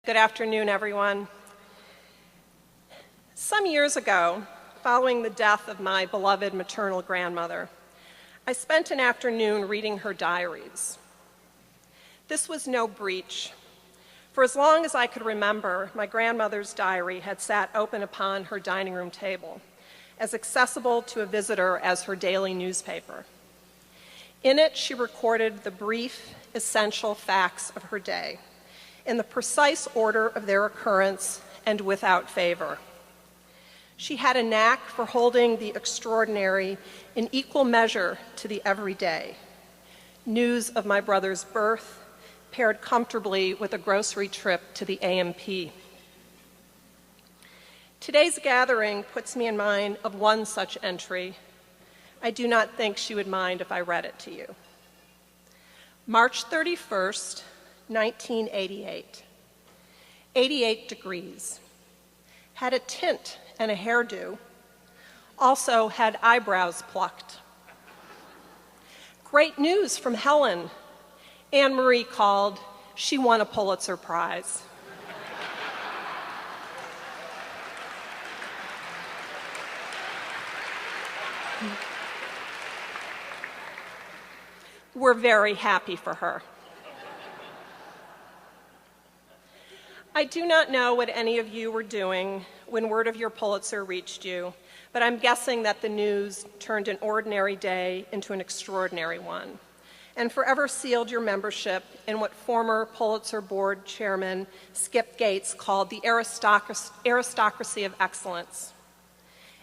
Good afternoon, everyone. Some years ago, following the death of my beloved maternal grandmother, I spent an afternoon reading her diaries. This was no breach. For as long as I could remember, my grandmother's diary had sat open upon her dining room table, as accessible to a visitor as her daily newspaper. In it, she recorded the brief, essential facts of her day, in the precise order of their occurrence and without favor. She had a knack for holding the extraordinary in equal measure to the everyday. News of my brother's birth paired comfortably with a grocery trip to the A&P. Today's gathering puts me in mind of one such entry. I do not think she would mind if I read it to you. March 31st, 1988. 88 degrees. Had a tint and a hairdo. Also had eyebrows plucked. Great news from Helen. Anne-Marie called. She won a Pulitzer Prize. We're very happy for her. I do not know what any of you were doing when word of your Pulitzer reached you, but I'm guessing that the news turned an ordinary day into an extraordinary one, and forever sealed your membership in what former Pulitzer Board Chairman Skip Gates called the aristocracy of excellence.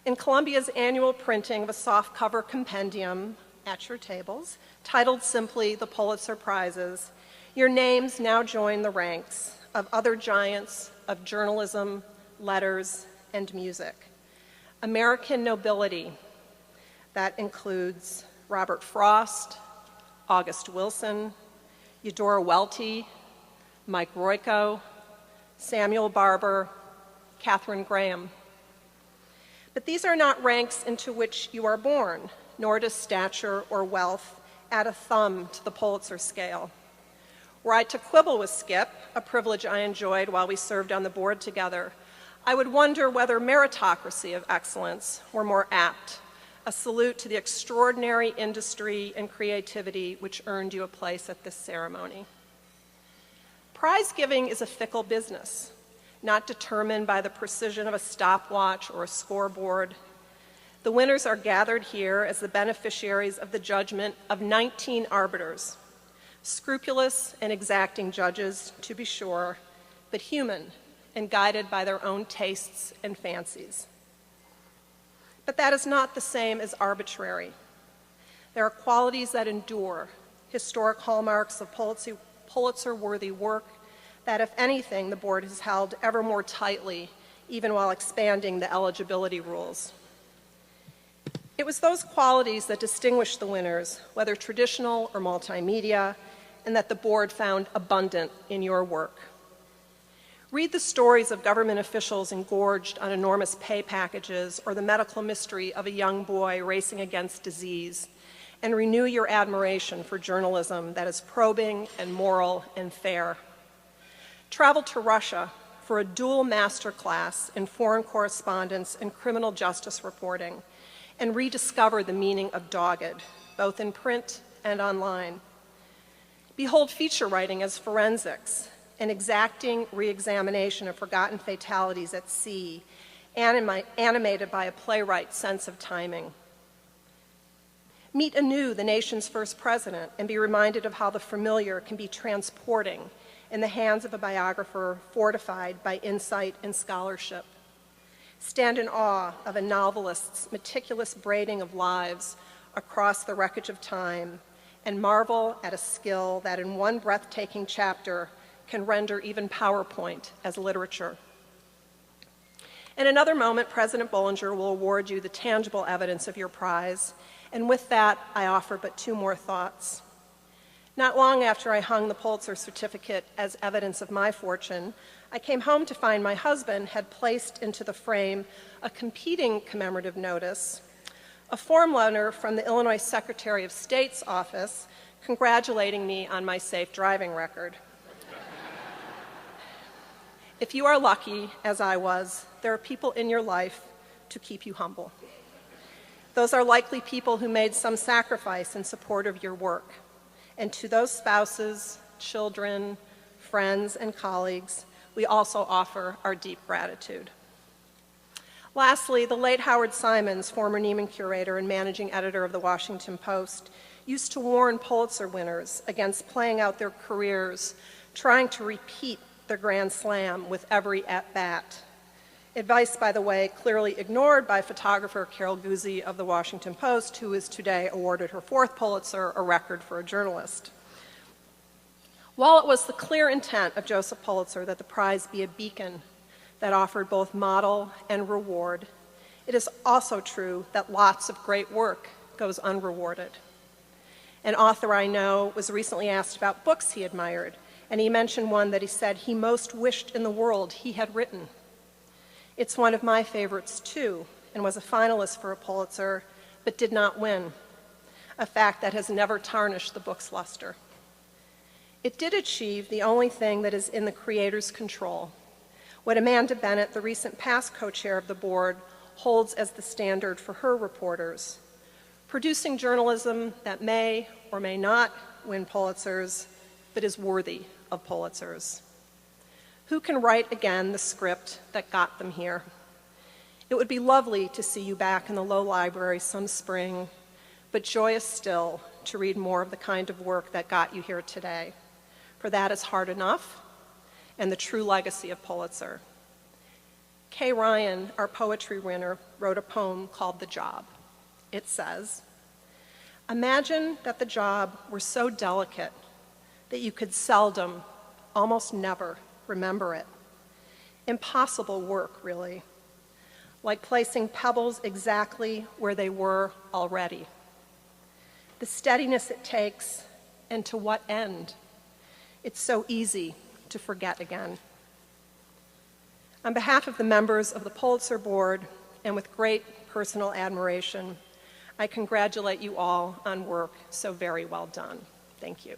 In Columbia's annual printing of a softcover compendium at your tables, titled simply the Pulitzer Prizes, your names now join the ranks of other giants of journalism, letters, and music. American nobility, that includes Robert Frost, August Wilson, Eudora Welty, Mike Royko, Samuel Barber, Katharine Graham. But these are not ranks into which you are born, nor does stature or wealth add a thumb to the Pulitzer scale. Were I to quibble with Skip, a privilege I enjoyed while we served on the board together, I would wonder whether meritocracy of excellence were more apt, a salute to the extraordinary industry and creativity which earned you a place at this ceremony. Prize giving is a fickle business, not determined by the precision of a stopwatch or a scoreboard. The winners are gathered here as the beneficiaries of the judgment of 19 arbiters, scrupulous and exacting judges, to be sure, but human and guided by their own tastes and fancies. But that is not the same as arbitrary. There are qualities that endure, historic hallmarks of Pulitzer-worthy work that, if anything, the board has held ever more tightly, even while expanding the eligibility rules. It was those qualities that distinguished the winners, whether traditional or multimedia, and that the board found abundant in your work. Read the stories of government officials engorged on enormous pay packages or the medical mystery of a young boy racing against disease, and renew your admiration for journalism that is probing and moral and fair. Travel to Russia for a dual master class in foreign correspondence and criminal justice reporting, and rediscover the meaning of dogged, both in print and online. Behold feature writing as forensics, an exacting re-examination of forgotten fatalities at sea, animated by a playwright's sense of timing. Meet anew the nation's first president and be reminded of how the familiar can be transporting in the hands of a biographer fortified by insight and scholarship. Stand in awe of a novelist's meticulous braiding of lives across the wreckage of time, and marvel at a skill that in one breathtaking chapter can render even PowerPoint as literature. In another moment, President Bollinger will award you the tangible evidence of your prize, and with that, I offer but two more thoughts. Not long after I hung the Pulitzer certificate as evidence of my fortune, I came home to find my husband had placed into the frame a competing commemorative notice, a form letter from the Illinois Secretary of State's office congratulating me on my safe driving record. If you are lucky, as I was, there are people in your life to keep you humble. Those are likely people who made some sacrifice in support of your work. And to those spouses, children, friends, and colleagues, we also offer our deep gratitude. Lastly, the late Howard Simons, former Neiman curator and managing editor of the Washington Post, used to warn Pulitzer winners against playing out their careers trying to repeat the Grand Slam with every at-bat. Advice, by the way, clearly ignored by photographer Carol Guzzi of the Washington Post, who is today awarded her 4th Pulitzer, a record for a journalist. While it was the clear intent of Joseph Pulitzer that the prize be a beacon that offered both model and reward, it is also true that lots of great work goes unrewarded. An author I know was recently asked about books he admired, and he mentioned one that he said he most wished in the world he had written. It's one of my favorites, too, and was a finalist for a Pulitzer, but did not win, a fact that has never tarnished the book's luster. It did achieve the only thing that is in the creator's control, what Amanda Bennett, the recent past co-chair of the board, holds as the standard for her reporters: producing journalism that may or may not win Pulitzers, but is worthy of Pulitzers. Who can write again the script that got them here? It would be lovely to see you back in the Low Library some spring, but joyous still to read more of the kind of work that got you here today. For that is hard enough, and the true legacy of Pulitzer. Kay Ryan, our poetry winner, wrote a poem called The Job. It says, "Imagine that the job were so delicate that you could seldom, almost never, remember it. Impossible work, really. Like placing pebbles exactly where they were already. The steadiness it takes, and to what end? It's so easy to forget again." On behalf of the members of the Pulitzer Board, and with great personal admiration, I congratulate you all on work so very well done. Thank you.